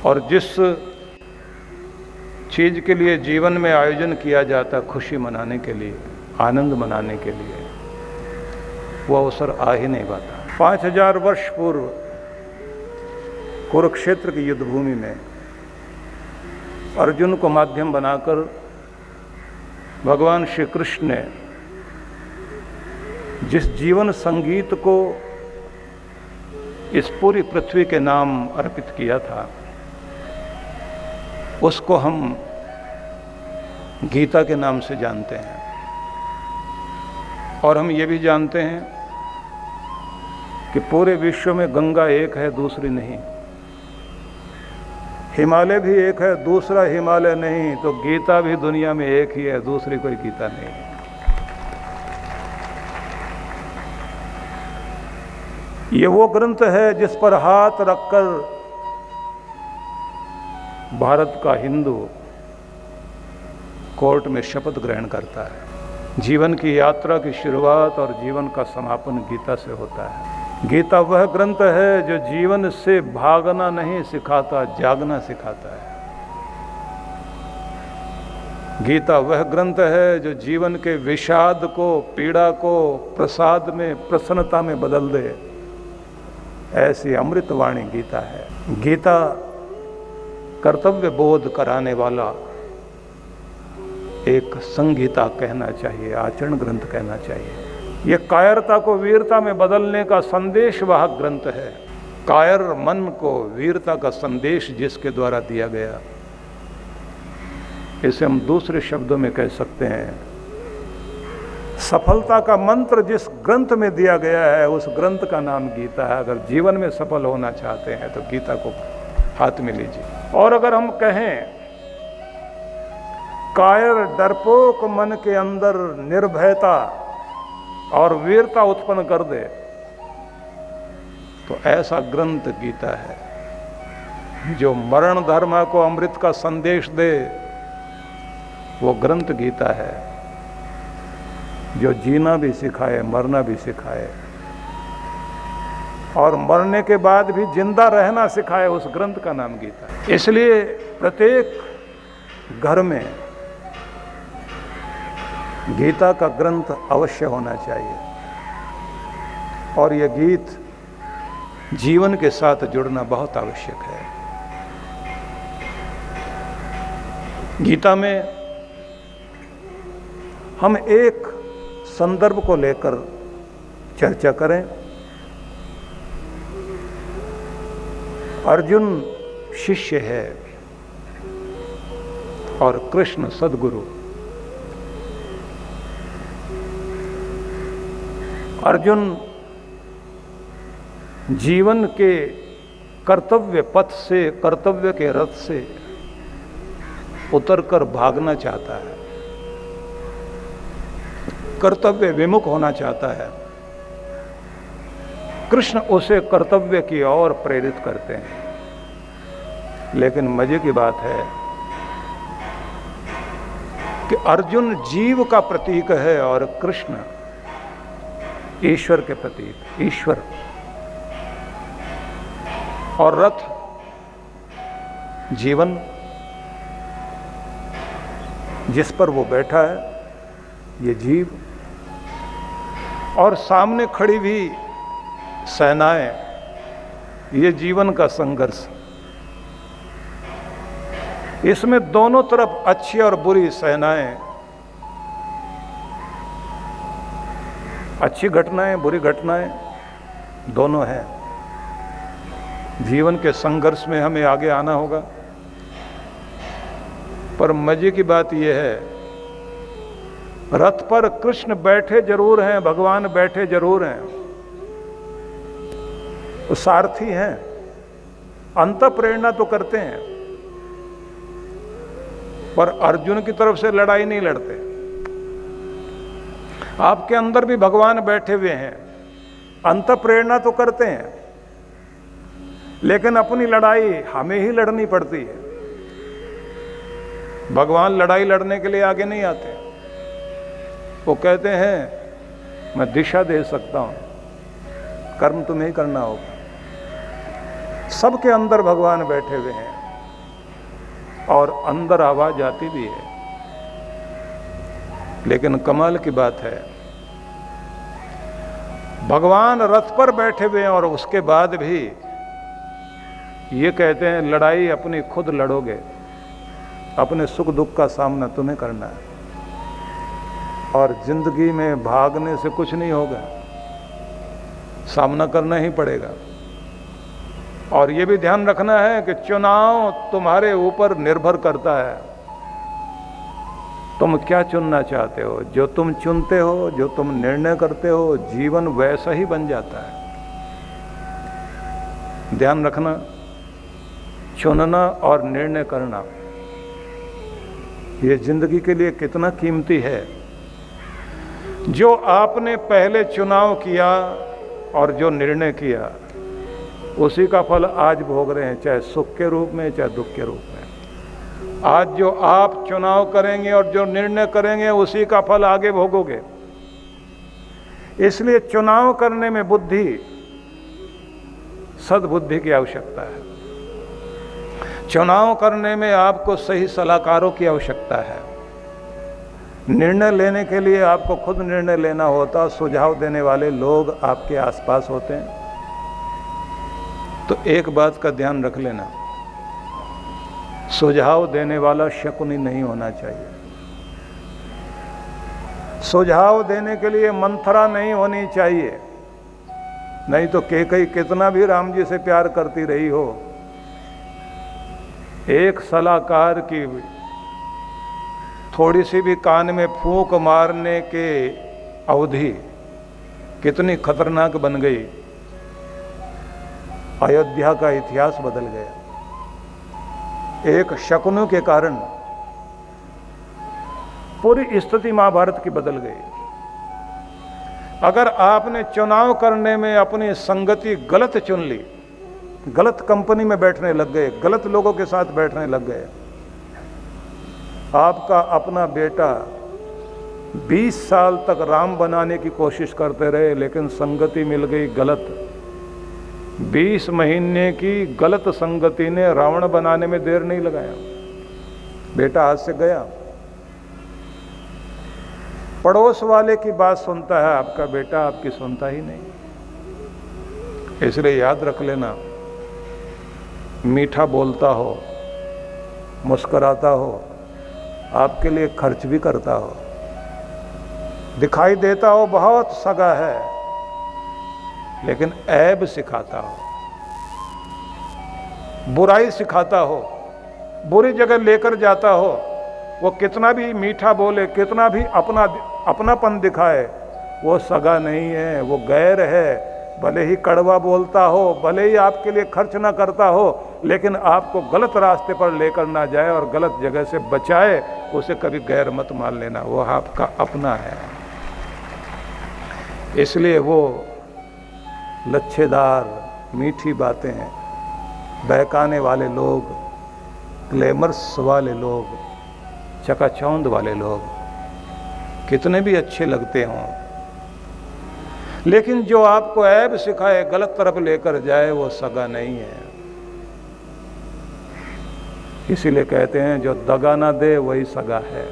और जिस चीज़ के लिए जीवन में आयोजन किया जाता खुशी मनाने के लिए, आनंद मनाने के लिए, वो अवसर आ ही नहीं पाता। 5000 वर्ष पूर्व कुरुक्षेत्र की युद्ध भूमि में अर्जुन को माध्यम बनाकर भगवान श्री कृष्ण ने जिस जीवन संगीत को इस पूरी पृथ्वी के नाम अर्पित किया था, उसको हम गीता के नाम से जानते हैं। और हम ये भी जानते हैं कि पूरे विश्व में गंगा एक है, दूसरी नहीं। हिमालय भी एक है, दूसरा हिमालय नहीं। तो गीता भी दुनिया में एक ही है, दूसरी कोई गीता नहीं। ये वो ग्रंथ है जिस पर हाथ रखकर भारत का हिंदू कोर्ट में शपथ ग्रहण करता है। जीवन की यात्रा की शुरुआत और जीवन का समापन गीता से होता है। गीता वह ग्रंथ है जो जीवन से भागना नहीं सिखाता, जागना सिखाता है। गीता वह ग्रंथ है जो जीवन के विषाद को, पीड़ा को प्रसाद में, प्रसन्नता में बदल दे। ऐसी अमृतवाणी गीता है। गीता कर्तव्य बोध कराने वाला एक संगीता कहना चाहिए, आचरण ग्रंथ कहना चाहिए। यह कायरता को वीरता में बदलने का संदेश वाहक ग्रंथ है। कायर मन को वीरता का संदेश जिसके द्वारा दिया गया, इसे हम दूसरे शब्दों में कह सकते हैं, सफलता का मंत्र जिस ग्रंथ में दिया गया है, उस ग्रंथ का नाम गीता है। अगर जीवन में सफल होना चाहते हैं तो गीता को हाथ में लीजिए। और अगर हम कहें कायर डरपोक मन के अंदर निर्भयता और वीरता उत्पन्न कर दे, तो ऐसा ग्रंथ गीता है। जो मरण धर्म को अमृत का संदेश दे, वो ग्रंथ गीता है। जो जीना भी सिखाए, मरना भी सिखाए और मरने के बाद भी जिंदा रहना सिखाए, उस ग्रंथ का नाम गीता है। इसलिए प्रत्येक घर में गीता का ग्रंथ अवश्य होना चाहिए और यह गीत जीवन के साथ जुड़ना बहुत आवश्यक है। गीता में हम एक संदर्भ को लेकर चर्चा करें। अर्जुन शिष्य है और कृष्ण सद्गुरु। अर्जुन जीवन के कर्तव्य पथ से, कर्तव्य के रथ से उतरकर भागना चाहता है, कर्तव्य विमुख होना चाहता है। कृष्ण उसे कर्तव्य की ओर प्रेरित करते हैं। लेकिन मजे की बात है कि अर्जुन जीव का प्रतीक है और कृष्ण ईश्वर के प्रतीक, ईश्वर। और रथ जीवन जिस पर वो बैठा है, ये जीव। और सामने खड़ी भी सेनाएं, ये जीवन का संघर्ष। इसमें दोनों तरफ अच्छी और बुरी सेनाएं, अच्छी घटनाएं, बुरी घटनाएं दोनों हैं। जीवन के संघर्ष में हमें आगे आना होगा। पर मजे की बात यह है, रथ पर कृष्ण बैठे जरूर हैं, भगवान बैठे जरूर हैं, वो सारथी हैं, अंतःप्रेरणा तो करते हैं, पर अर्जुन की तरफ से लड़ाई नहीं लड़ते। आपके अंदर भी भगवान बैठे हुए हैं, अंतःप्रेरणा तो करते हैं, लेकिन अपनी लड़ाई हमें ही लड़नी पड़ती है। भगवान लड़ाई लड़ने के लिए आगे नहीं आते। वो कहते हैं मैं दिशा दे सकता हूं, कर्म तुम्हें ही करना होगा। सबके अंदर भगवान बैठे हुए हैं। और अंदर आवाज आती भी है। लेकिन कमाल की बात है, भगवान रथ पर बैठे हुए हैं और उसके बाद भी ये कहते हैं लड़ाई अपनी खुद लड़ोगे, अपने सुख दुख का सामना तुम्हें करना है, और जिंदगी में भागने से कुछ नहीं होगा, सामना करना ही पड़ेगा। और ये भी ध्यान रखना है कि चुनाव तुम्हारे ऊपर निर्भर करता है, तुम क्या चुनना चाहते हो। जो तुम चुनते हो, जो तुम निर्णय करते हो, जीवन वैसा ही बन जाता है। ध्यान रखना, चुनना और निर्णय करना ये जिंदगी के लिए कितना कीमती है। जो आपने पहले चुनाव किया और जो निर्णय किया, उसी का फल आज भोग रहे हैं, चाहे सुख के रूप में चाहे दुख के रूप में। आज जो आप चुनाव करेंगे और जो निर्णय करेंगे, उसी का फल आगे भोगोगे। इसलिए चुनाव करने में बुद्धि, सद्बुद्धि की आवश्यकता है। चुनाव करने में आपको सही सलाहकारों की आवश्यकता है। निर्णय लेने के लिए आपको खुद निर्णय लेना होता, सुझाव देने वाले लोग आपके आसपास होते हैं। तो एक बात का ध्यान रख लेना, सुझाव देने वाला शकुनी नहीं होना चाहिए। सुझाव देने के लिए मंथरा नहीं होनी चाहिए। नहीं तो कैकेयी कितना भी राम जी से प्यार करती रही हो, एक सलाहकार की थोड़ी सी भी कान में फूंक मारने के अवधि कितनी खतरनाक बन गई। अयोध्या का इतिहास बदल गया एक शकुनी के कारण। पूरी स्थिति महाभारत की बदल गई। अगर आपने चुनाव करने में अपनी संगति गलत चुन ली, गलत कंपनी में बैठने लग गए, गलत लोगों के साथ बैठने लग गए, आपका अपना बेटा 20 साल तक राम बनाने की कोशिश करते रहे, लेकिन संगति मिल गई गलत। 20 महीने की गलत संगति ने रावण बनाने में देर नहीं लगाया, बेटा हाथ से गया। पड़ोस वाले की बात सुनता है आपका बेटा, आपकी सुनता ही नहीं। इसलिए याद रख लेना, मीठा बोलता हो, मुस्कुराता हो, आपके लिए खर्च भी करता हो, दिखाई देता हो बहुत सगा है, लेकिन ऐब सिखाता हो, बुराई सिखाता हो, बुरी जगह लेकर जाता हो, वो कितना भी मीठा बोले, कितना भी अपनापन दिखाए, वो सगा नहीं है, वो गैर है। भले ही कड़वा बोलता हो, भले ही आपके लिए खर्च ना करता हो, लेकिन आपको गलत रास्ते पर लेकर ना जाए और गलत जगह से बचाए, उसे कभी गैर मत मान लेना, वो आपका अपना है। इसलिए वो लच्छेदार मीठी बातें, बहकाने वाले लोग, ग्लैमर्स वाले लोग, चकाचौंध वाले लोग कितने भी अच्छे लगते हों, लेकिन जो आपको ऐब सिखाए, गलत तरफ लेकर जाए, वो सगा नहीं है। इसीलिए कहते हैं जो दगा ना दे वही सगा है,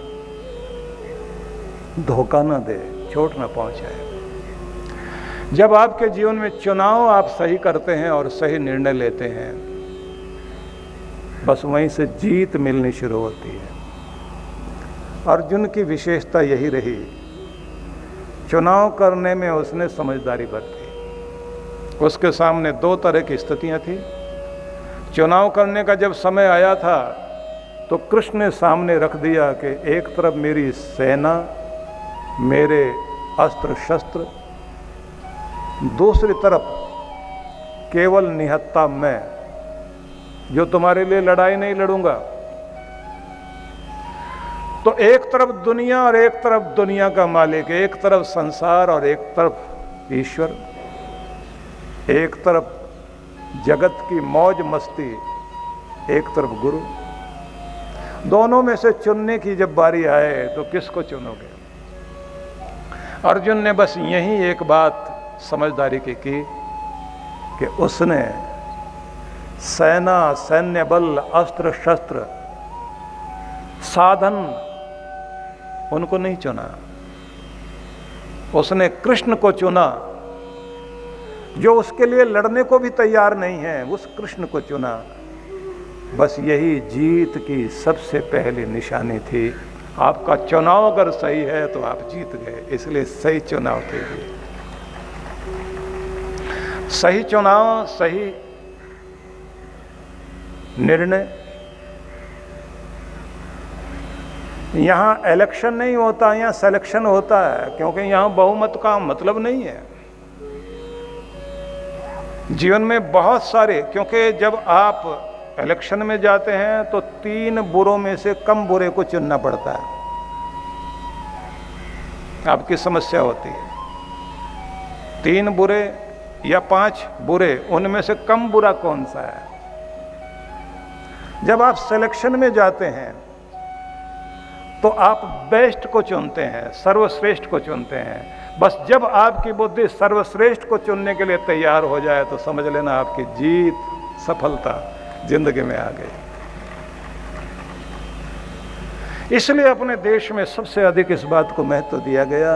धोखा ना दे, चोट ना पहुंचाए। जब आपके जीवन में चुनाव आप सही करते हैं और सही निर्णय लेते हैं, बस वहीं से जीत मिलनी शुरू होती है। अर्जुन की विशेषता यही रही, चुनाव करने में उसने समझदारी बरती। उसके सामने 2 तरह की स्थितियां थी। चुनाव करने का जब समय आया था, तो कृष्ण ने सामने रख दिया कि एक तरफ मेरी सेना, मेरे अस्त्र शस्त्र, दूसरी तरफ केवल निहत्था मैं, जो तुम्हारे लिए लड़ाई नहीं लड़ूंगा। तो एक तरफ दुनिया और एक तरफ दुनिया का मालिक, एक तरफ संसार और एक तरफ ईश्वर, एक तरफ जगत की मौज मस्ती, एक तरफ गुरु। दोनों में से चुनने की जब बारी आए तो किसको चुनोगे? अर्जुन ने बस यही एक बात समझदारी की कि उसने सेना, सैन्य बल, अस्त्र शस्त्र साधन उनको नहीं चुना, उसने कृष्ण को चुना, जो उसके लिए लड़ने को भी तैयार नहीं है, उस कृष्ण को चुना। बस यही जीत की सबसे पहली निशानी थी। आपका चुनाव अगर सही है तो आप जीत गए, इसलिए सही चुनाव कीजिए। सही चुनाव, सही निर्णय। यहां इलेक्शन नहीं होता, यहां सिलेक्शन होता है, क्योंकि यहां बहुमत का मतलब नहीं है। जीवन में बहुत सारे, क्योंकि जब आप इलेक्शन में जाते हैं तो 3 बुरों में से कम बुरे को चुनना पड़ता है। आपकी समस्या होती है 3 बुरे या 5 बुरे, उनमें से कम बुरा कौन सा है। जब आप सिलेक्शन में जाते हैं तो आप बेस्ट को चुनते हैं, सर्वश्रेष्ठ को चुनते हैं। बस जब आपकी बुद्धि सर्वश्रेष्ठ को चुनने के लिए तैयार हो जाए तो समझ लेना आपकी जीत, सफलता जिंदगी में आ गई। इसलिए अपने देश में सबसे अधिक इस बात को महत्व दिया गया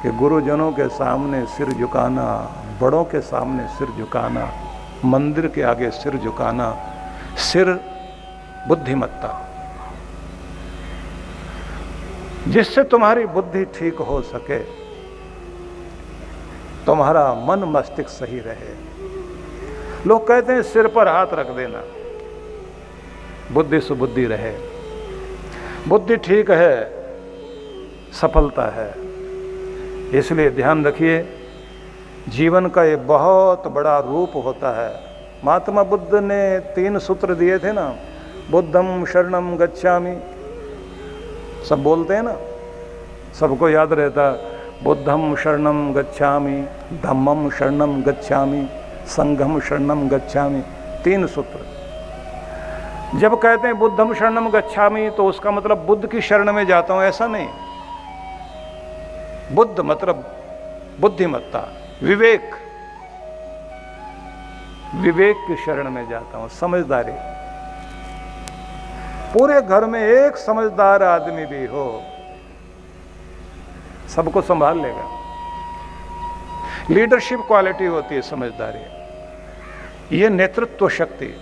कि गुरुजनों के सामने सिर झुकाना, बड़ों के सामने सिर झुकाना, मंदिर के आगे सिर झुकाना, सिर बुद्धिमत्ता, जिससे तुम्हारी बुद्धि ठीक हो सके, तुम्हारा मन मस्तिष्क सही रहे। लोग कहते हैं सिर पर हाथ रख देना, बुद्धि सुबुद्धि रहे। बुद्धि ठीक है, सफलता है। इसलिए ध्यान रखिए, जीवन का ये बहुत बड़ा रूप होता है। महात्मा बुद्ध ने 3 सूत्र दिए थे ना, बुद्धम शरणम गच्छामि, सब बोलते हैं ना, सबको याद रहता, बुद्धम शरणम गच्छामि, धम्मम शरणम गच्छामि, संघम शरणम गच्छामि, 3 सूत्र। जब कहते हैं बुद्धम शरणम गच्छामि तो उसका मतलब बुद्ध की शरण में जाता हूं, ऐसा नहीं। बुद्ध मतलब बुद्धिमत्ता, विवेक, विवेक की शरण में जाता हूं, समझदारी। पूरे घर में एक समझदार आदमी भी हो, सबको संभाल लेगा। लीडरशिप क्वालिटी होती है समझदारी, ये नेतृत्व शक्ति।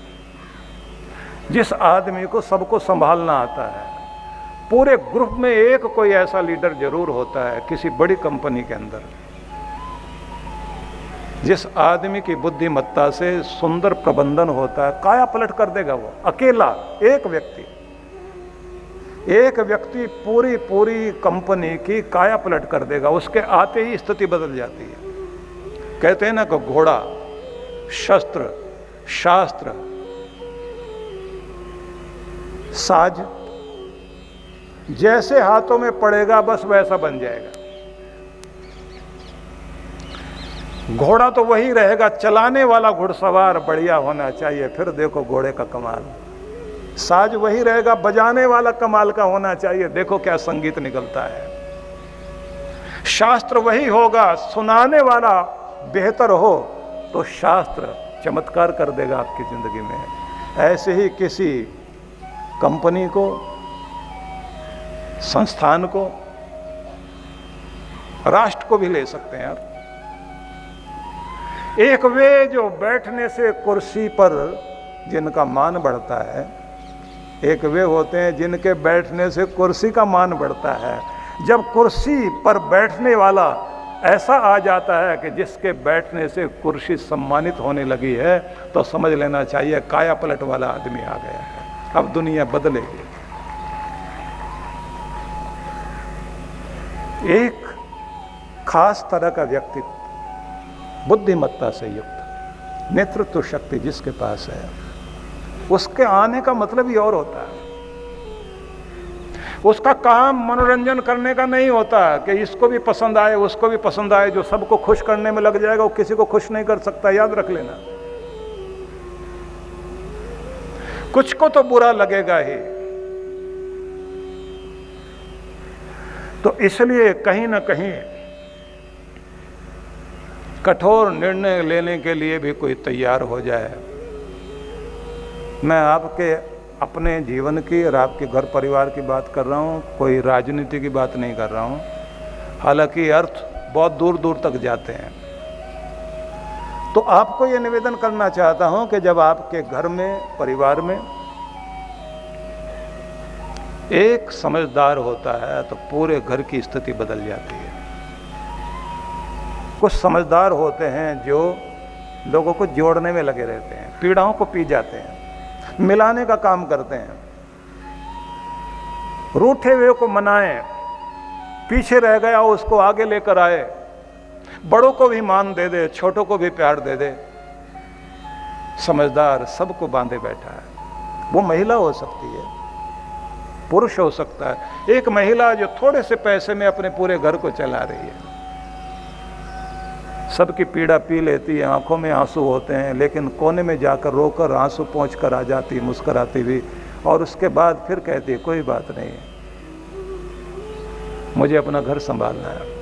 जिस आदमी को सबको संभालना आता है, पूरे ग्रुप में एक कोई ऐसा लीडर जरूर होता है किसी बड़ी कंपनी के अंदर, जिस आदमी की बुद्धिमत्ता से सुंदर प्रबंधन होता है, काया पलट कर देगा वो। अकेला एक व्यक्ति पूरी कंपनी की काया पलट कर देगा, उसके आते ही स्थिति बदल जाती है। कहते हैं ना कि घोड़ा, शस्त्र, शास्त्र, साज जैसे हाथों में पड़ेगा बस वैसा बन जाएगा। घोड़ा तो वही रहेगा, चलाने वाला घुड़सवार बढ़िया होना चाहिए, फिर देखो घोड़े का कमाल। साज वही रहेगा, बजाने वाला कमाल का होना चाहिए, देखो क्या संगीत निकलता है। शास्त्र वही होगा, सुनाने वाला बेहतर हो तो शास्त्र चमत्कार कर देगा आपकी जिंदगी में। ऐसे ही किसी कंपनी को, संस्थान को, राष्ट्र को भी ले सकते हैं यार। एक वे जो बैठने से कुर्सी पर जिनका मान बढ़ता है, एक वे होते हैं जिनके बैठने से कुर्सी का मान बढ़ता है। जब कुर्सी पर बैठने वाला ऐसा आ जाता है कि जिसके बैठने से कुर्सी सम्मानित होने लगी है, तो समझ लेना चाहिए काया पलट वाला आदमी आ गया है। अब दुनिया बदलेगी। एक खास तरह का व्यक्तित्व, बुद्धिमत्ता से युक्त, नेतृत्व शक्ति जिसके पास है, उसके आने का मतलब ही और होता है। उसका काम मनोरंजन करने का नहीं होता कि इसको भी पसंद आए उसको भी पसंद आए। जो सबको खुश करने में लग जाएगा वो किसी को खुश नहीं कर सकता, याद रख लेना। कुछ को तो बुरा लगेगा ही। तो इसलिए कहीं ना कहीं कठोर निर्णय लेने के लिए भी कोई तैयार हो जाए। मैं आपके अपने जीवन की और आपके घर परिवार की बात कर रहा हूँ, कोई राजनीति की बात नहीं कर रहा हूँ। हालांकि अर्थ बहुत दूर दूर तक जाते हैं। तो आपको ये निवेदन करना चाहता हूँ कि जब आपके घर में, परिवार में एक समझदार होता है तो पूरे घर की स्थिति बदल जाती है। कुछ समझदार होते हैं जो लोगों को जोड़ने में लगे रहते हैं, पीड़ाओं को पी जाते हैं, मिलाने का काम करते हैं, रूठे हुए को मनाएं, पीछे रह गया उसको आगे लेकर आए, बड़ों को भी मान दे दे, छोटों को भी प्यार दे दे। समझदार सबको बांधे बैठा है। वो महिला हो सकती है, पुरुष हो सकता है। एक महिला जो थोड़े से पैसे में अपने पूरे घर को चला रही है, सबकी पीड़ा पी लेती है, आंखों में आंसू होते हैं, लेकिन कोने में जाकर रोकर आंसू पोंछ कर आ जाती, मुस्कुराती हुई, और उसके बाद फिर कहती है कोई बात नहीं है, मुझे अपना घर संभालना है।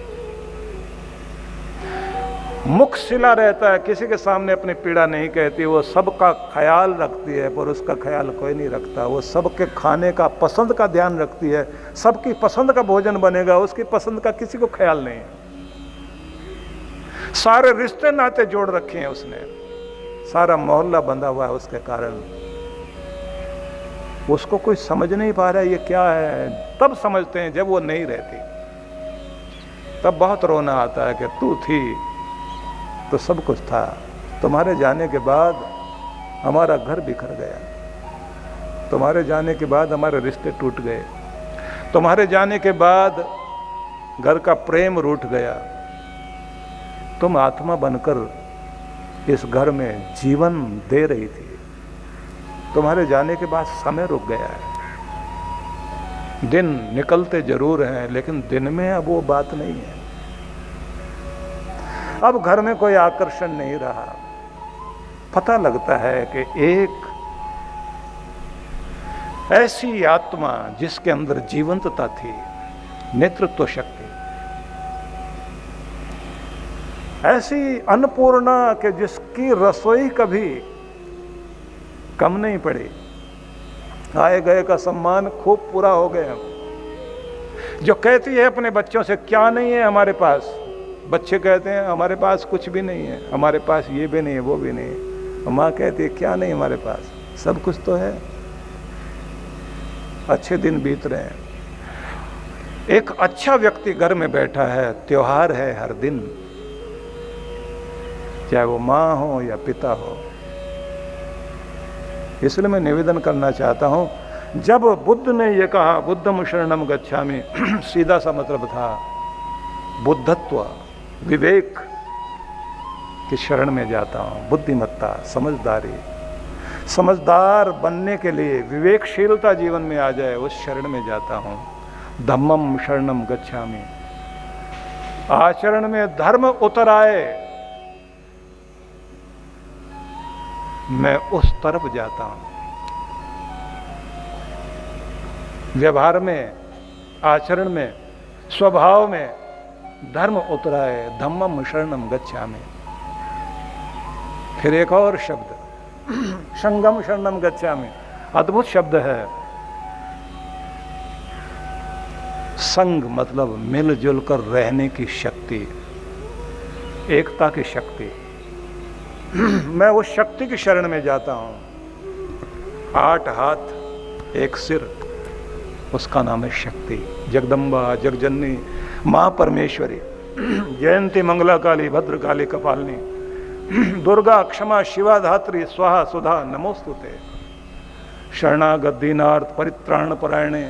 मुख सिला रहता है, किसी के सामने अपनी पीड़ा नहीं कहती। वो सबका ख्याल रखती है, पर उसका ख्याल कोई नहीं रखता। वो सबके खाने का, पसंद का ध्यान रखती है। सबकी पसंद का भोजन बनेगा, उसकी पसंद का किसी को ख्याल नहीं है। सारे रिश्ते नाते जोड़ रखे हैं उसने, सारा मोहल्ला बंधा हुआ है उसके कारण। उसको कोई समझ नहीं पा रहा है ये क्या है। तब समझते हैं जब वो नहीं रहती, तब बहुत रोना आता है कि तू थी तो सब कुछ था, तुम्हारे जाने के बाद हमारा घर बिखर गया, तुम्हारे जाने के बाद हमारे रिश्ते टूट गए, तुम्हारे जाने के बाद घर का प्रेम रूठ गया। तुम आत्मा बनकर इस घर में जीवन दे रही थी, तुम्हारे जाने के बाद समय रुक गया है। दिन निकलते जरूर हैं, लेकिन दिन में अब वो बात नहीं है। अब घर में कोई आकर्षण नहीं रहा। पता लगता है कि एक ऐसी आत्मा जिसके अंदर जीवंतता थी, नेतृत्व शक्ति, ऐसी अन्नपूर्णा के जिसकी रसोई कभी कम नहीं पड़ी, आए गए का सम्मान खूब पूरा हो गया। जो कहती है अपने बच्चों से क्या नहीं है हमारे पास, बच्चे कहते हैं हमारे पास कुछ भी नहीं है, हमारे पास ये भी नहीं है, वो भी नहीं है। माँ कहती है क्या नहीं हमारे पास, सब कुछ तो है। अच्छे दिन बीत रहे हैं। एक अच्छा व्यक्ति घर में बैठा है, त्योहार है हर दिन, चाहे वो माँ हो या पिता हो। इसलिए मैं निवेदन करना चाहता हूं, जब बुद्ध ने ये कहा बुद्धम शरणम गच्छामि, सीधा सा मतलब था बुद्धत्व, विवेक की शरण में जाता हूं, बुद्धिमत्ता, समझदारी। समझदार बनने के लिए विवेकशीलता जीवन में आ जाए, उस शरण में जाता हूं। धम्मम शरणम गच्छामि, आचरण में धर्म उतर आए, मैं उस तरफ जाता हूं। व्यवहार में, आचरण में, स्वभाव में धर्म उतराए, धम्मम शरणम गच्छामि। फिर एक और शब्द, संगम शरणम गच्छामि, अद्भुत शब्द है। संग मतलब मिलजुल कर रहने की शक्ति, एकता की शक्ति। मैं उस शक्ति की शरण में जाता हूं। 8 हाथ 1 सिर, उसका नाम है शक्ति। जगदम्बा, जगजननी, मां परमेश्वरी, जयंती, मंगला काली, भद्र काली, कपालिनी, दुर्गा, क्षमा, शिवा, धात्री, स्वाहा, सुधा, नमोस्तुते। शरणागत दीनार्थ परित्राण परायणे,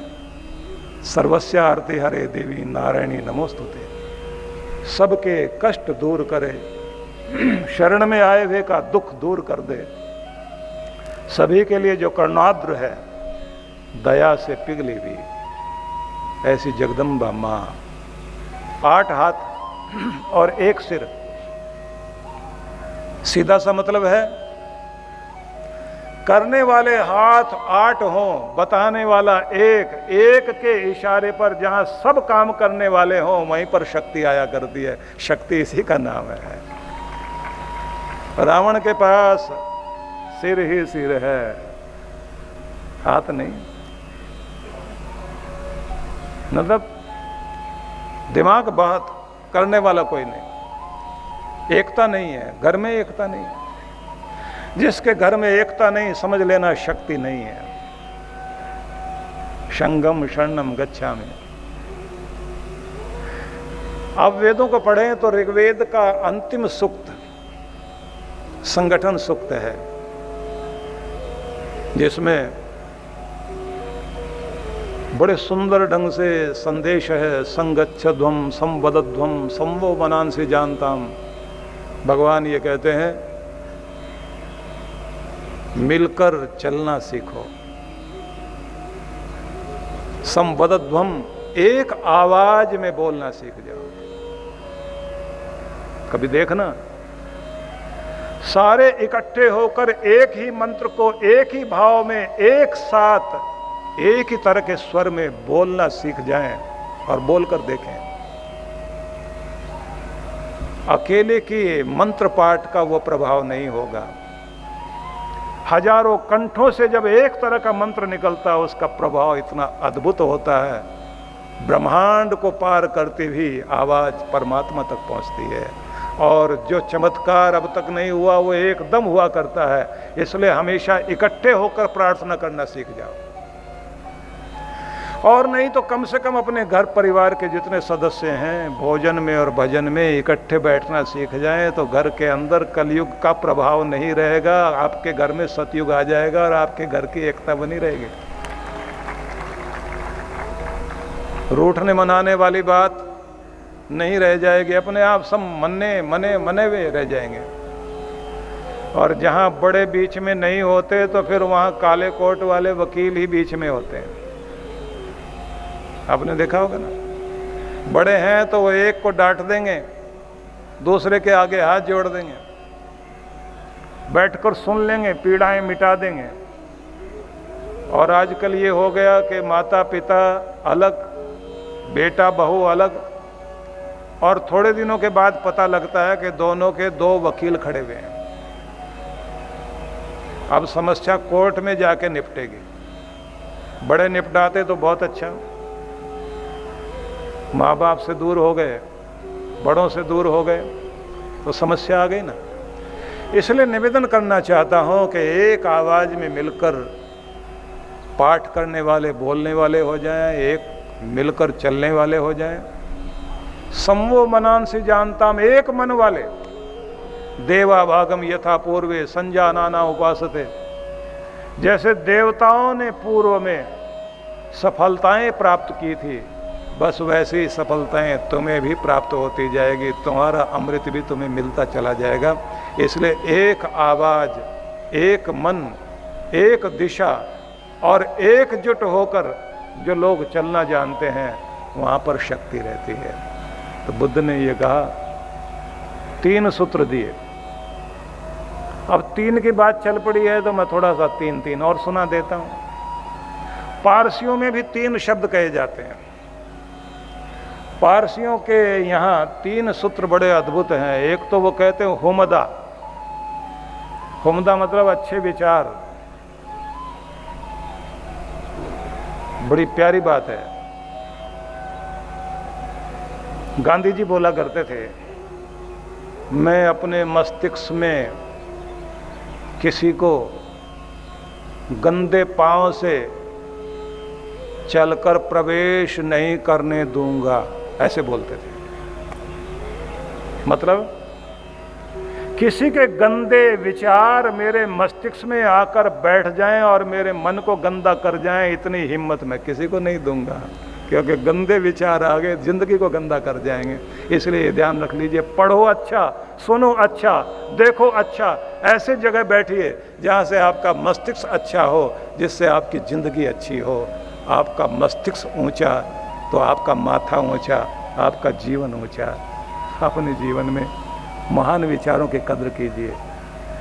सर्वस्यार्थे हरे देवी नारायणी नमोस्तुते। सबके कष्ट दूर करे, शरण में आए हुए का दुख दूर कर दे। सभी के लिए जो करुणाद्र है, दया से पिघली हुई, ऐसी जगदम्बा मां। 8 हाथ और 1 सिर, सीधा सा मतलब है करने वाले हाथ 8 हों, बताने वाला एक के इशारे पर जहां सब काम करने वाले हों, वहीं पर शक्ति आया करती है। शक्ति इसी का नाम है। रावण के पास सिर ही सिर है, हाथ नहीं, मतलब दिमाग बात करने वाला कोई नहीं, एकता नहीं है घर में, एकता नहीं है। जिसके घर में एकता नहीं, समझ लेना शक्ति नहीं है। संगम शरणम गच्छामि। अब वेदों को पढ़ें तो ऋग्वेद का अंतिम सूक्त संगठन सूक्त है, जिसमें बड़े सुंदर ढंग से संदेश है। संगच्छध्वम संवदध्वम संवो मनांसि जानताम। भगवान ये कहते हैं, मिलकर चलना सीखो। संवदध्वम, एक आवाज में बोलना सीख जाओ। कभी देखना, सारे इकट्ठे होकर एक ही मंत्र को एक ही भाव में एक साथ एक ही तरह के स्वर में बोलना सीख जाएं और बोलकर देखें। अकेले की मंत्र पाठ का वो प्रभाव नहीं होगा। हजारों कंठों से जब एक तरह का मंत्र निकलता है, उसका प्रभाव इतना अद्भुत होता है, ब्रह्मांड को पार करती हुई आवाज परमात्मा तक पहुंचती है। और जो चमत्कार अब तक नहीं हुआ वो एकदम हुआ करता है। इसलिए हमेशा इकट्ठे होकर प्रार्थना करना सीख जाओ, और नहीं तो कम से कम अपने घर परिवार के जितने सदस्य हैं, भोजन में और भजन में इकट्ठे बैठना सीख जाएं, तो घर के अंदर कलयुग का प्रभाव नहीं रहेगा। आपके घर में सतयुग आ जाएगा और आपके घर की एकता बनी रहेगी। रूठने मनाने वाली बात नहीं रह जाएगी, अपने आप सब मने हुए रह जाएंगे। और जहां बड़े बीच में नहीं होते तो फिर वहां काले कोट वाले वकील ही बीच में होते हैं। आपने देखा होगा ना, बड़े हैं तो वो एक को डांट देंगे, दूसरे के आगे हाथ जोड़ देंगे, बैठकर सुन लेंगे, पीड़ाएं मिटा देंगे। और आजकल ये हो गया कि माता पिता अलग, बेटा बहू अलग, और थोड़े दिनों के बाद पता लगता है कि दोनों के दो वकील खड़े हुए हैं। अब समस्या कोर्ट में जाके निपटेगी। बड़े निपटाते तो बहुत अच्छा, माँ बाप से दूर हो गए, बड़ों से दूर हो गए तो समस्या आ गई ना। इसलिए निवेदन करना चाहता हूँ कि एक आवाज में मिलकर पाठ करने वाले, बोलने वाले हो जाएं, एक मिलकर चलने वाले हो जाएं। संवो मनांसि जानताम, एक मन वाले। देवा भागम यथा पूर्वे संजानाना उपासते। जैसे देवताओं ने पूर्व में सफलताएं प्राप्त की थी, बस वैसी ही सफलताएं तुम्हें भी प्राप्त होती जाएगी। तुम्हारा अमृत भी तुम्हें मिलता चला जाएगा। इसलिए एक आवाज, एक मन, एक दिशा और एकजुट होकर जो लोग चलना जानते हैं, वहां पर शक्ति रहती है। तो बुद्ध ने ये कहा, 3 सूत्र दिए। अब 3 की बात चल पड़ी है तो मैं थोड़ा सा 3 और सुना देता हूं। पारसियों में भी 3 शब्द कहे जाते हैं। पारसियों के यहाँ 3 सूत्र बड़े अद्भुत हैं। एक तो वो कहते हैं हुमदा। हुमदा मतलब अच्छे विचार, बड़ी प्यारी बात है। गांधी जी बोला करते थे, मैं अपने मस्तिष्क में किसी को गंदे पांव से चलकर प्रवेश नहीं करने दूंगा, ऐसे बोलते थे। मतलब किसी के गंदे विचार मेरे मस्तिष्क में आकर बैठ जाएं और मेरे मन को गंदा कर जाएं, इतनी हिम्मत मैं किसी को नहीं दूंगा, क्योंकि गंदे विचार आगे जिंदगी को गंदा कर जाएंगे। इसलिए ध्यान रख लीजिए, पढ़ो अच्छा, सुनो अच्छा, देखो अच्छा, ऐसे जगह बैठिए जहाँ से आपका मस्तिष्क अच्छा हो, जिससे आपकी जिंदगी अच्छी हो। आपका मस्तिष्क ऊंचा तो आपका माथा ऊंचा, आपका जीवन ऊंचा। अपने जीवन में महान विचारों की कद्र कीजिए।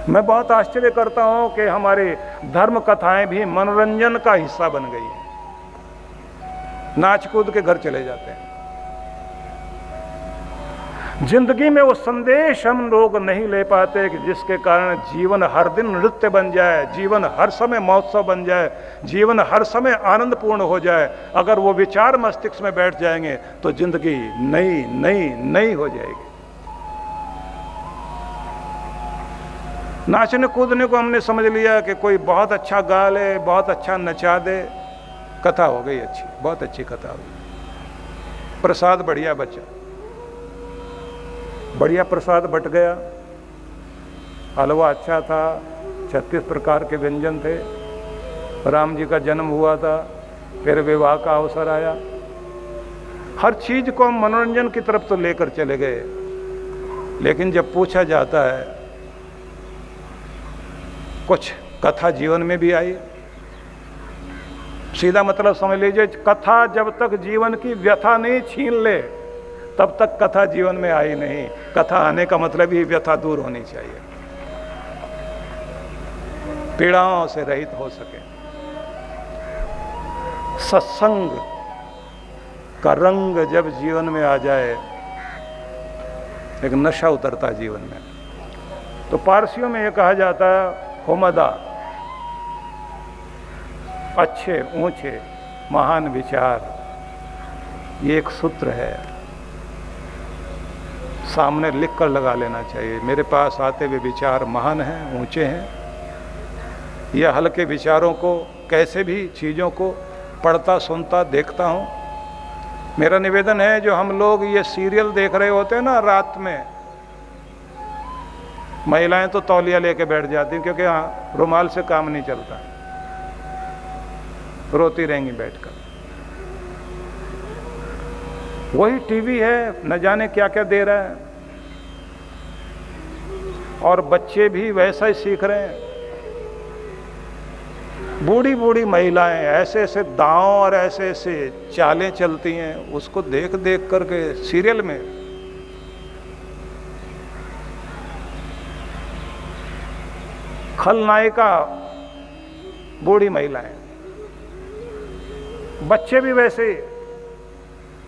मैं बहुत आश्चर्य करता हूँ कि हमारी धर्म कथाएं भी मनोरंजन का हिस्सा बन गई हैं। नाच कूद के घर चले जाते हैं। जिंदगी में वो संदेश हम लोग नहीं ले पाते कि जिसके कारण जीवन हर दिन नृत्य बन जाए, जीवन हर समय महोत्सव बन जाए, जीवन हर समय आनंदपूर्ण हो जाए। अगर वो विचार मस्तिष्क में बैठ जाएंगे तो जिंदगी नई नई नई हो जाएगी। नाचने कूदने को हमने समझ लिया कि कोई बहुत अच्छा गा ले, बहुत अच्छा नचा दे, कथा हो गई अच्छी, बहुत अच्छी कथा हो गई। प्रसाद बढ़िया बचा, बढ़िया प्रसाद बट गया, हलवा अच्छा था, 36 प्रकार के व्यंजन थे, राम जी का जन्म हुआ था, फिर विवाह का अवसर आया। हर चीज को हम मनोरंजन की तरफ तो लेकर चले गए, लेकिन जब पूछा जाता है कुछ कथा जीवन में भी आई। सीधा मतलब समझ लीजिए, कथा जब तक जीवन की व्यथा नहीं छीन ले तब तक कथा जीवन में आई नहीं। कथा आने का मतलब ही व्यथा दूर होनी चाहिए, पीड़ाओं से रहित हो सके। सत्संग का रंग जब जीवन में आ जाए, एक नशा उतरता जीवन में। तो पारसियों में यह कहा जाता है होमदा, अच्छे ऊंचे महान विचार, ये एक सूत्र है, सामने लिख कर लगा लेना चाहिए। मेरे पास आते हुए विचार महान हैं, ऊंचे हैं। यह हल्के विचारों को, कैसे भी चीज़ों को पढ़ता सुनता देखता हूँ। मेरा निवेदन है, जो हम लोग ये सीरियल देख रहे होते हैं ना रात में, महिलाएं तो तौलिया लेके बैठ जाती हैं, क्योंकि हाँ रुमाल से काम नहीं चलता, रोती रहेंगी बैठकर। वही टीवी है, न जाने क्या क्या दे रहा है, और बच्चे भी वैसा ही सीख रहे हैं। बूढ़ी बूढ़ी महिलाएं ऐसे ऐसे दांव और ऐसे ऐसे चालें चलती हैं, उसको देख देख करके सीरियल में। खलनायिका बूढ़ी महिलाएं, बच्चे भी वैसे ही।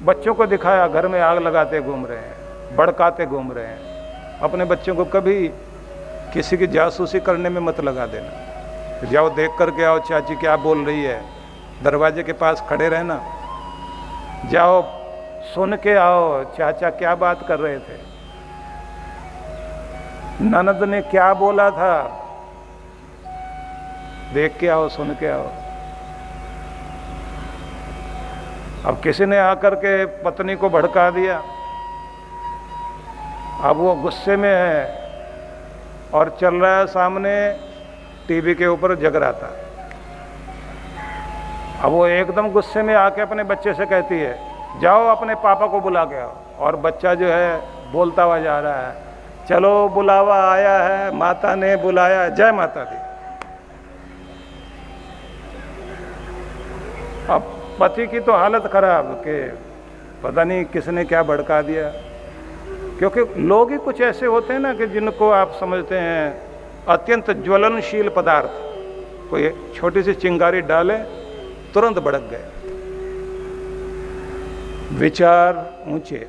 बच्चों को दिखाया घर में आग लगाते घूम रहे हैं, भड़काते घूम रहे हैं। अपने बच्चों को कभी किसी की जासूसी करने में मत लगा देना। जाओ देख करके आओ चाची क्या बोल रही है, दरवाजे के पास खड़े रहना। जाओ सुन के आओ चाचा क्या बात कर रहे थे, ननद ने क्या बोला था, देख के आओ सुन के आओ। अब किसी ने आकर के पत्नी को भड़का दिया, अब वो गुस्से में है और चल रहा है सामने टीवी के ऊपर जगराता। अब वो एकदम गुस्से में आके अपने बच्चे से कहती है जाओ अपने पापा को बुला के आओ, और बच्चा जो है बोलता हुआ जा रहा है चलो बुलावा आया है, माता ने बुलाया, जय माता दी। अब पति की तो हालत खराब कि पता नहीं किसने क्या भड़का दिया, क्योंकि लोग ही कुछ ऐसे होते हैं ना कि जिनको आप समझते हैं अत्यंत ज्वलनशील पदार्थ, कोई छोटी सी चिंगारी डाले तुरंत भड़क गए। विचार ऊंचे,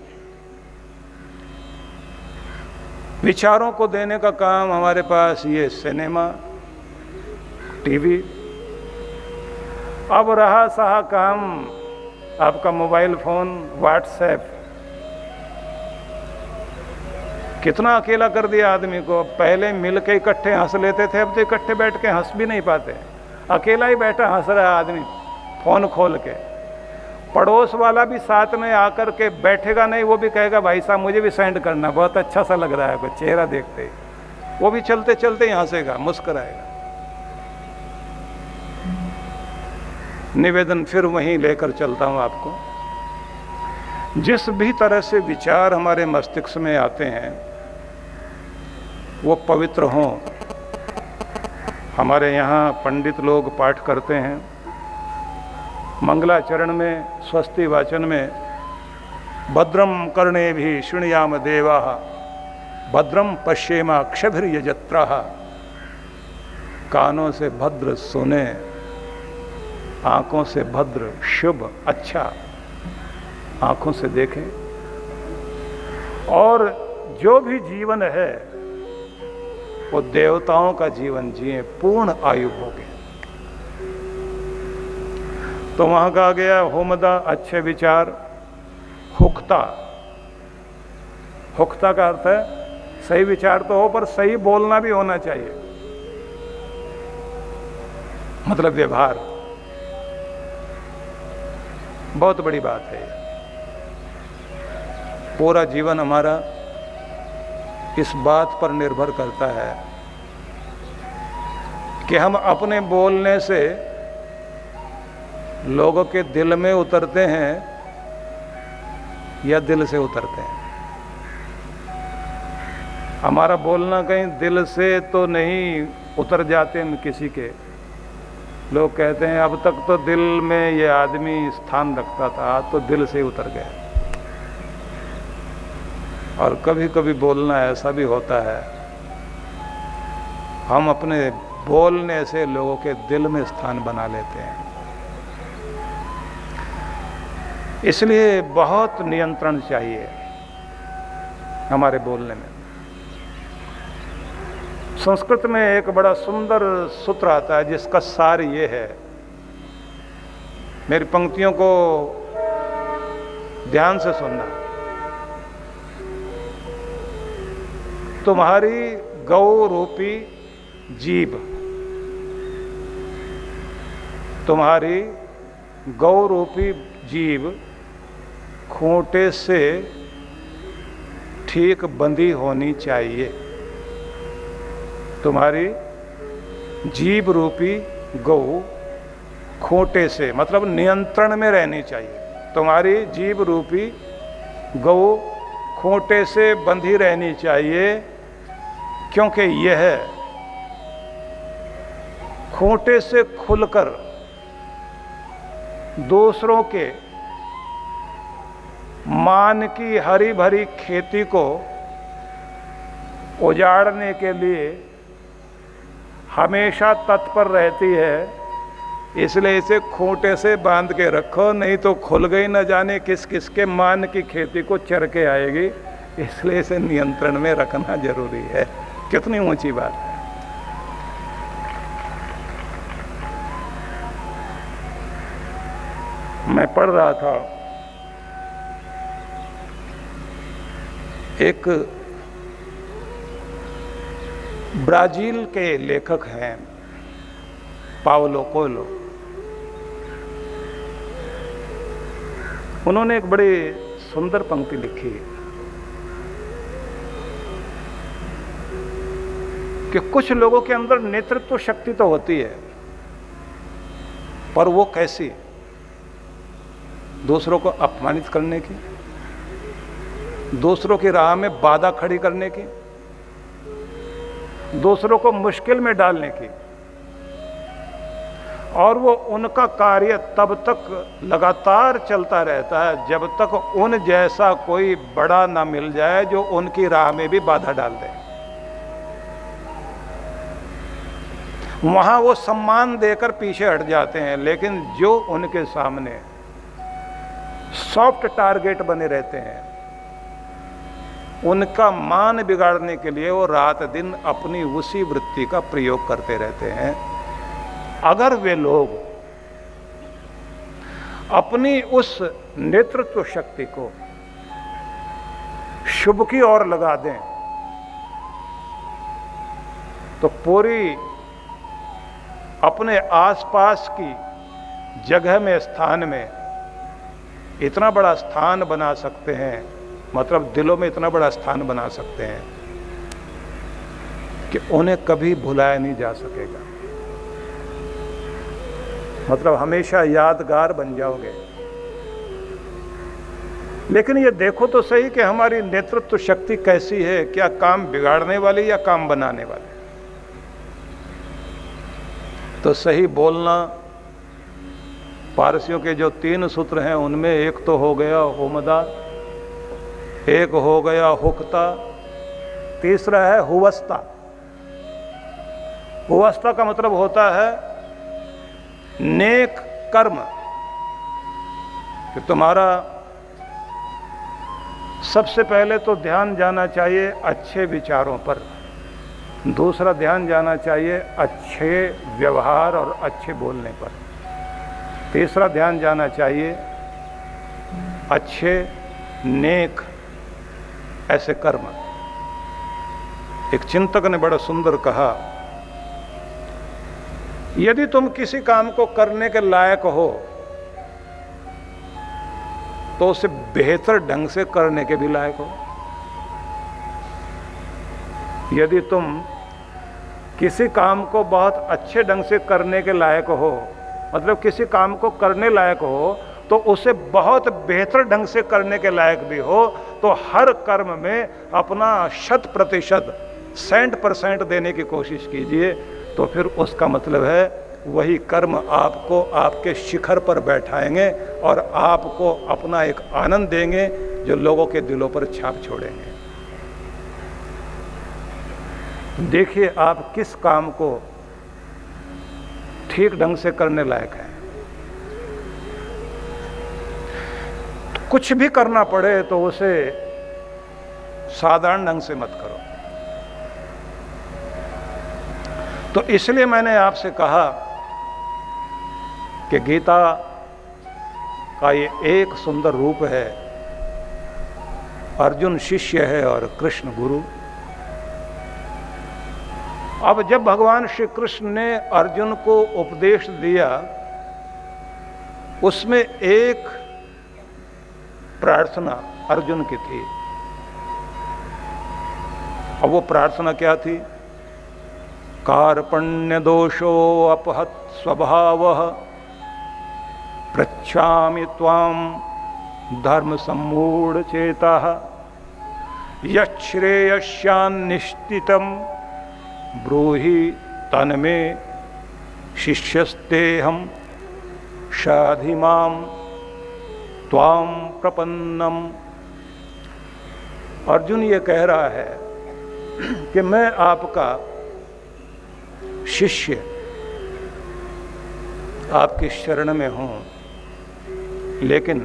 विचारों को देने का काम हमारे पास ये सिनेमा, टीवी। अब रहा सहा काम आपका मोबाइल फोन, व्हाट्सएप, कितना अकेला कर दिया आदमी को। पहले मिल के इकट्ठे हंस लेते थे, अब तो इकट्ठे बैठ के हंस भी नहीं पाते, अकेला ही बैठा हंस रहा है आदमी फोन खोल के। पड़ोस वाला भी साथ में आकर के बैठेगा नहीं, वो भी कहेगा भाई साहब मुझे भी सेंड करना, बहुत अच्छा सा लग रहा है कुछ चेहरा देखते ही। वो भी चलते चलते ही हंसेगा, मुस्कुराएगा। निवेदन फिर वहीं लेकर चलता हूं आपको, जिस भी तरह से विचार हमारे मस्तिष्क में आते हैं वो पवित्र हों। हमारे यहाँ पंडित लोग पाठ करते हैं, मंगलाचरण में, स्वस्ति वाचन में, भद्रम कर्णे भी शृणुयाम देवाः, भद्रम पश्येमा क्षभिर्यजत्राः। कानों से भद्र सुने, आंखों से भद्र शुभ अच्छा आंखों से देखें। और जो भी जीवन है वो देवताओं का जीवन जिए, पूर्ण आयु भोगे। तो वहां कहा गया होमदा अच्छे विचार, हुक्ता, हुक्ता का अर्थ है सही विचार तो हो पर सही बोलना भी होना चाहिए, मतलब व्यवहार। बहुत बड़ी बात है। पूरा जीवन हमारा इस बात पर निर्भर करता है कि हम अपने बोलने से लोगों के दिल में उतरते हैं या दिल से उतरते हैं। हमारा बोलना कहीं दिल से तो नहीं उतर जाते हम किसी के। लोग कहते हैं अब तक तो दिल में ये आदमी स्थान रखता था, तो दिल से उतर गया। और कभी कभी बोलना ऐसा भी होता है, हम अपने बोलने से लोगों के दिल में स्थान बना लेते हैं। इसलिए बहुत नियंत्रण चाहिए हमारे बोलने में। संस्कृत में एक बड़ा सुंदर सूत्र आता है जिसका सार ये है, मेरी पंक्तियों को ध्यान से सुनना। तुम्हारी गौ रूपी जीभ, तुम्हारी गौ रूपी जीभ खूंटे से ठीक बंधी होनी चाहिए। तुम्हारी जीभ रूपी गौ खूंटे से, मतलब नियंत्रण में रहनी चाहिए। तुम्हारी जीभ रूपी गौ खूंटे से बंधी रहनी चाहिए, क्योंकि यह खूंटे से खुलकर दूसरों के मान की हरी भरी खेती को उजाड़ने के लिए हमेशा तत्पर रहती है। इसलिए इसे खूंटे से बांध के रखो, नहीं तो खुल गई न जाने किस किस के मान की खेती को चर के आएगी। इसलिए इसे नियंत्रण में रखना जरूरी है। कितनी ऊंची बात है। मैं पढ़ रहा था, एक ब्राजील के लेखक हैं पाओलो कोएल्हो। उन्होंने एक बड़ी सुंदर पंक्ति लिखी कि कुछ लोगों के अंदर नेतृत्व शक्ति तो होती है, पर वो कैसी? दूसरों को अपमानित करने की, दूसरों की राह में बाधा खड़ी करने की, दूसरों को मुश्किल में डालने की। और वो उनका कार्य तब तक लगातार चलता रहता है जब तक उन जैसा कोई बड़ा ना मिल जाए जो उनकी राह में भी बाधा डाल दे। वहां वो सम्मान देकर पीछे हट जाते हैं, लेकिन जो उनके सामने सॉफ्ट टारगेट बने रहते हैं, उनका मान बिगाड़ने के लिए वो रात दिन अपनी उसी वृत्ति का प्रयोग करते रहते हैं। अगर वे लोग अपनी उस नेतृत्व शक्ति को शुभ की ओर लगा दें तो पूरी अपने आसपास की जगह में, स्थान में इतना बड़ा स्थान बना सकते हैं, मतलब दिलों में इतना बड़ा स्थान बना सकते हैं कि उन्हें कभी भुलाया नहीं जा सकेगा। मतलब हमेशा यादगार बन जाओगे। लेकिन ये देखो तो सही कि हमारी नेतृत्व शक्ति कैसी है, क्या काम बिगाड़ने वाली या काम बनाने वाली। तो सही बोलना, पारसियों के जो 3 सूत्र हैं उनमें एक तो हो गया होमदा, एक हो गया हुक्ता, तीसरा है हुवस्ता। हुवस्ता का मतलब होता है नेक कर्म, कि तुम्हारा सबसे पहले तो ध्यान जाना चाहिए अच्छे विचारों पर, दूसरा ध्यान जाना चाहिए अच्छे व्यवहार और अच्छे बोलने पर, तीसरा ध्यान जाना चाहिए अच्छे नेक ऐसे कर्म। एक चिंतक ने बड़ा सुंदर कहा, यदि तुम किसी काम को करने के लायक हो तो उसे बेहतर ढंग से करने के भी लायक हो। यदि तुम किसी काम को बहुत अच्छे ढंग से करने के लायक हो, मतलब किसी काम को करने लायक हो, तो उसे बहुत बेहतर ढंग से करने के लायक भी हो, तो हर कर्म में अपना 100% 100% देने की कोशिश कीजिए। तो फिर उसका मतलब है वही कर्म आपको आपके शिखर पर बैठाएंगे और आपको अपना एक आनंद देंगे जो लोगों के दिलों पर छाप छोड़ेंगे। देखिए आप किस काम को ठीक ढंग से करने लायक है। कुछ भी करना पड़े तो उसे साधारण ढंग से मत करो। तो इसलिए मैंने आपसे कहा कि गीता का ये एक सुंदर रूप है, अर्जुन शिष्य है और कृष्ण गुरु। अब जब भगवान श्री कृष्ण ने अर्जुन को उपदेश दिया, उसमें एक प्रार्थना अर्जुन की थी। अब वो प्रार्थना क्या थी? कार्पण्य दोषो अपहत स्वभावः पृच्छामि त्वाम धर्म सम्मूढ़ चेताः यच्छ्रेयस्यान्निश्चितं ब्रूहि तन्मे शिष्यस्तेऽहं शाधि मां त्वां प्रपन्नम। अर्जुन ये कह रहा है कि मैं आपका शिष्य आपकी शरण में हूं, लेकिन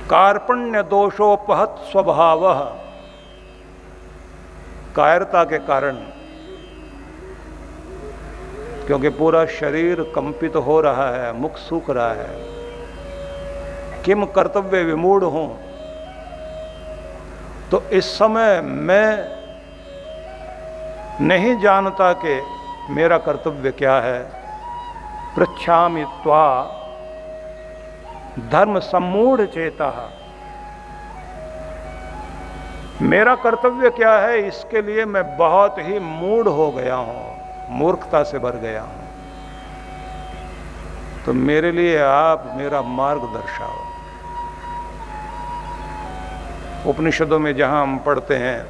कार्पण्य दोषोपहत स्वभावः, कायरता के कारण, क्योंकि पूरा शरीर कंपित हो रहा है, मुख सूख रहा है, किम कर्तव्य विमूढ़ हूं, तो इस समय मैं नहीं जानता कि मेरा कर्तव्य क्या है। पृच्छामि त्वा धर्म सम्मूढ़ चेता, मेरा कर्तव्य क्या है इसके लिए मैं बहुत ही मूढ़ हो गया हूं, मूर्खता से भर गया हूं। तो मेरे लिए आप मेरा मार्ग दर्शाओ। उपनिषदों में जहां हम पढ़ते हैं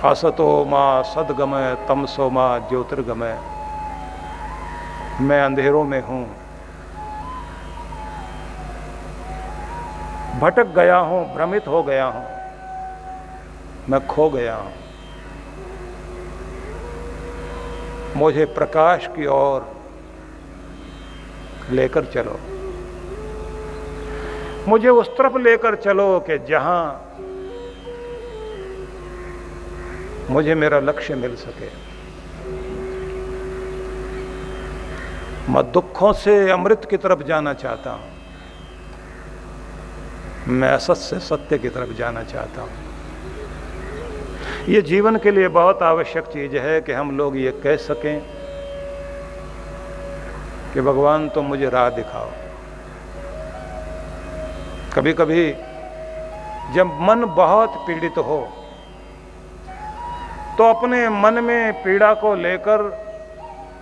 असतो मां सद्गमय तमसो मां ज्योतिर्गमय, मैं अंधेरों में हूं, भटक गया हूं, भ्रमित हो गया हूं, मैं खो गया हूं, मुझे प्रकाश की ओर लेकर चलो, मुझे उस तरफ लेकर चलो कि जहां मुझे मेरा लक्ष्य मिल सके। मैं दुखों से अमृत की तरफ जाना चाहता हूं, मैं असत से सत्य की तरफ जाना चाहता हूं। ये जीवन के लिए बहुत आवश्यक चीज है कि हम लोग ये कह सकें कि भगवान तुम मुझे राह दिखाओ। कभी कभी जब मन बहुत पीड़ित हो तो अपने मन में पीड़ा को लेकर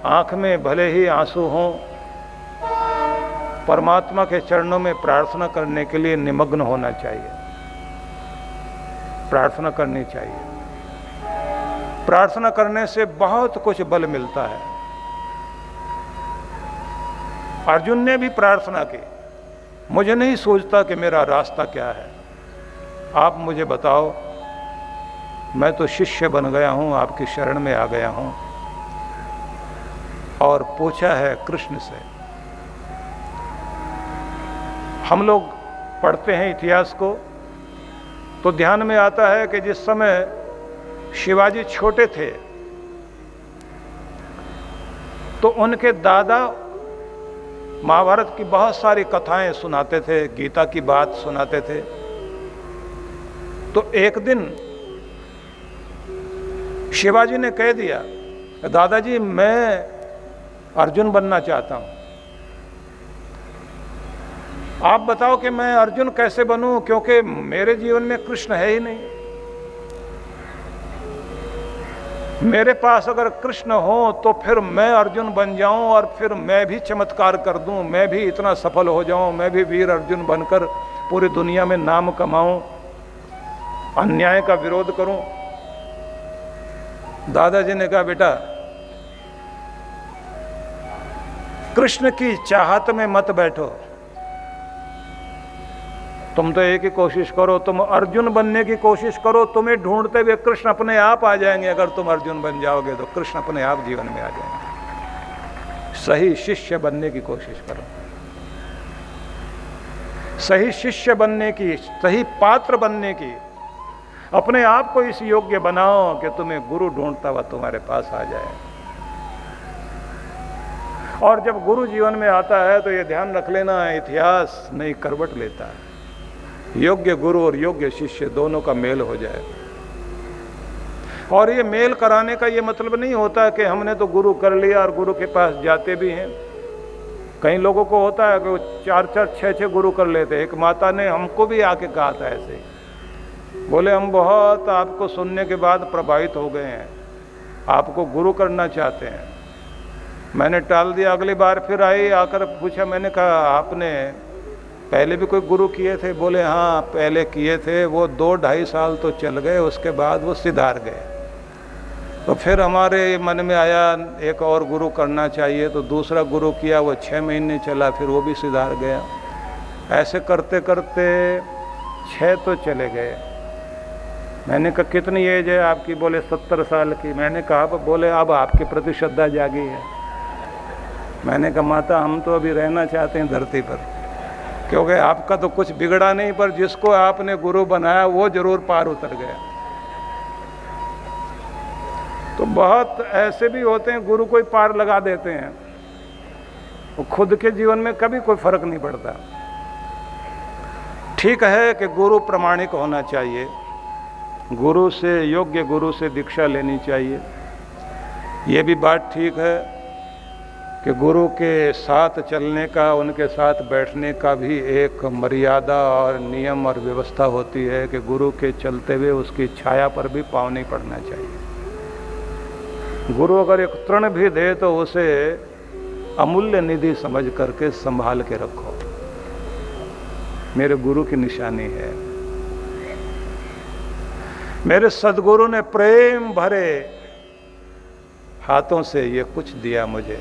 आंख में भले ही आंसू हों, परमात्मा के चरणों में प्रार्थना करने के लिए निमग्न होना चाहिए, प्रार्थना करनी चाहिए। प्रार्थना करने से बहुत कुछ बल मिलता है। अर्जुन ने भी प्रार्थना की, मुझे नहीं सोचता कि मेरा रास्ता क्या है, आप मुझे बताओ, मैं तो शिष्य बन गया हूं, आपकी शरण में आ गया हूं। और पूछा है कृष्ण से, हम लोग पढ़ते हैं इतिहास को तो ध्यान में आता है कि जिस समय शिवाजी छोटे थे तो उनके दादा महाभारत की बहुत सारी कथाएं सुनाते थे, गीता की बात सुनाते थे। तो एक दिन शिवाजी ने कह दिया, दादाजी मैं अर्जुन बनना चाहता हूं, आप बताओ कि मैं अर्जुन कैसे बनूं, क्योंकि मेरे जीवन में कृष्ण है ही नहीं। मेरे पास अगर कृष्ण हो तो फिर मैं अर्जुन बन जाऊं और फिर मैं भी चमत्कार कर दूं, मैं भी इतना सफल हो जाऊं, मैं भी वीर अर्जुन बनकर पूरी दुनिया में नाम कमाऊं, अन्याय का विरोध करूं। दादाजी ने कहा, बेटा कृष्ण की चाहत में मत बैठो, तुम तो एक ही कोशिश करो, तुम अर्जुन बनने की कोशिश करो। तुम्हें ढूंढते हुए कृष्ण अपने आप आ जाएंगे। अगर तुम अर्जुन बन जाओगे तो कृष्ण अपने आप जीवन में आ जाएंगे। सही शिष्य बनने की कोशिश करो, सही शिष्य बनने की, सही पात्र बनने की, अपने आप को इस योग्य बनाओ कि तुम्हें गुरु ढूंढता हुआ तुम्हारे पास आ जाए। और जब गुरु जीवन में आता है तो ये ध्यान रख लेना, इतिहास नई करवट लेता है। योग्य गुरु और योग्य शिष्य दोनों का मेल हो जाए। और ये मेल कराने का ये मतलब नहीं होता कि हमने तो गुरु कर लिया और गुरु के पास जाते भी हैं। कई लोगों को होता है कि वो 4-4, 6-6 गुरु कर लेते। एक माता ने हमको भी आके कहा था ऐसे, बोले हम बहुत आपको सुनने के बाद प्रभावित हो गए हैं, आपको गुरु करना चाहते हैं। मैंने टाल दिया। अगली बार फिर आई, आकर पूछा, मैंने कहा आपने पहले भी कोई गुरु किए थे? बोले हाँ पहले किए थे, वो 2-2.5 साल तो चल गए, उसके बाद वो सिधार गए। तो फिर हमारे मन में आया एक और गुरु करना चाहिए, तो दूसरा गुरु किया, वो 6 महीने चला, फिर वो भी सिधार गया। ऐसे करते करते 6 तो चले गए। मैंने कहा कितनी एज है आपकी? बोले 70 साल की। मैंने कहा, बोले अब आपके प्रति श्रद्धा जागी है। मैंने कहा माता हम तो अभी रहना चाहते हैं धरती पर, क्योंकि आपका तो कुछ बिगड़ा नहीं, पर जिसको आपने गुरु बनाया वो जरूर पार उतर गया। तो बहुत ऐसे भी होते हैं गुरु कोई पार लगा देते हैं, वो खुद के जीवन में कभी कोई फर्क नहीं पड़ता। ठीक है कि गुरु प्रामाणिक होना चाहिए, गुरु से, योग्य गुरु से दीक्षा लेनी चाहिए। ये भी बात ठीक है कि गुरु के साथ चलने का, उनके साथ बैठने का भी एक मर्यादा और नियम और व्यवस्था होती है कि गुरु के चलते हुए उसकी छाया पर भी पाँव नहीं पड़ना चाहिए। गुरु अगर एक तृण भी दे तो उसे अमूल्य निधि समझ करके संभाल के रखो, मेरे गुरु की निशानी है। मेरे सदगुरु ने प्रेम भरे हाथों से ये कुछ दिया मुझे,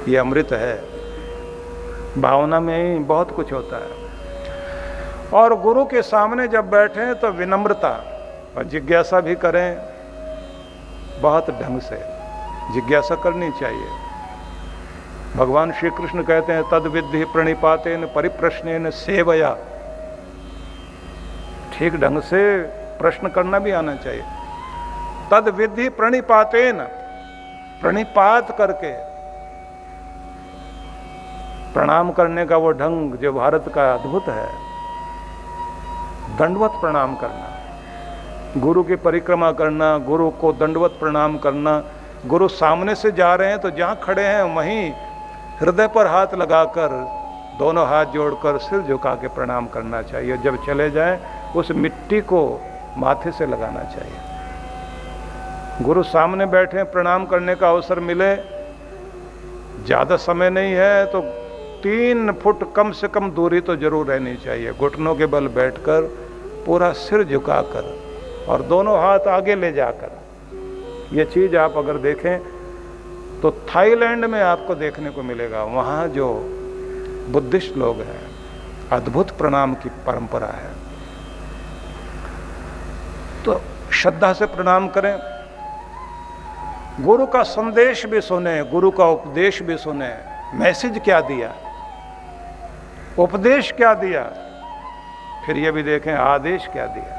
ये अमृत है। भावना में ही बहुत कुछ होता है। और गुरु के सामने जब बैठे तो विनम्रता और जिज्ञासा भी करें, बहुत ढंग से जिज्ञासा करनी चाहिए। भगवान श्री कृष्ण कहते हैं तद विद्धि प्रणिपातेन परिप्रश्नेन सेवया, ठीक ढंग से प्रश्न करना भी आना चाहिए। तद विद्धि प्रणिपातेन, प्रणिपात करके प्रणाम करने का वो ढंग जो भारत का अद्भुत है, दंडवत प्रणाम करना, गुरु की परिक्रमा करना, गुरु को दंडवत प्रणाम करना। गुरु सामने से जा रहे हैं तो जहाँ खड़े हैं वहीं हृदय पर हाथ लगाकर, दोनों हाथ जोड़कर सिर झुका के प्रणाम करना चाहिए। जब चले जाएं उस मिट्टी को माथे से लगाना चाहिए। गुरु सामने बैठे, प्रणाम करने का अवसर मिले, ज़्यादा समय नहीं है तो 3 फुट कम से कम दूरी तो जरूर रहनी चाहिए। घुटनों के बल बैठकर, पूरा सिर झुकाकर और दोनों हाथ आगे ले जाकर। ये चीज़ आप अगर देखें तो थाईलैंड में आपको देखने को मिलेगा। वहाँ जो बुद्धिस्ट लोग हैं, अद्भुत प्रणाम की परंपरा है। तो श्रद्धा से प्रणाम करें, गुरु का संदेश भी सुने, गुरु का उपदेश भी सुने। मैसेज क्या दिया, उपदेश क्या दिया, फिर ये भी देखें आदेश क्या दिया।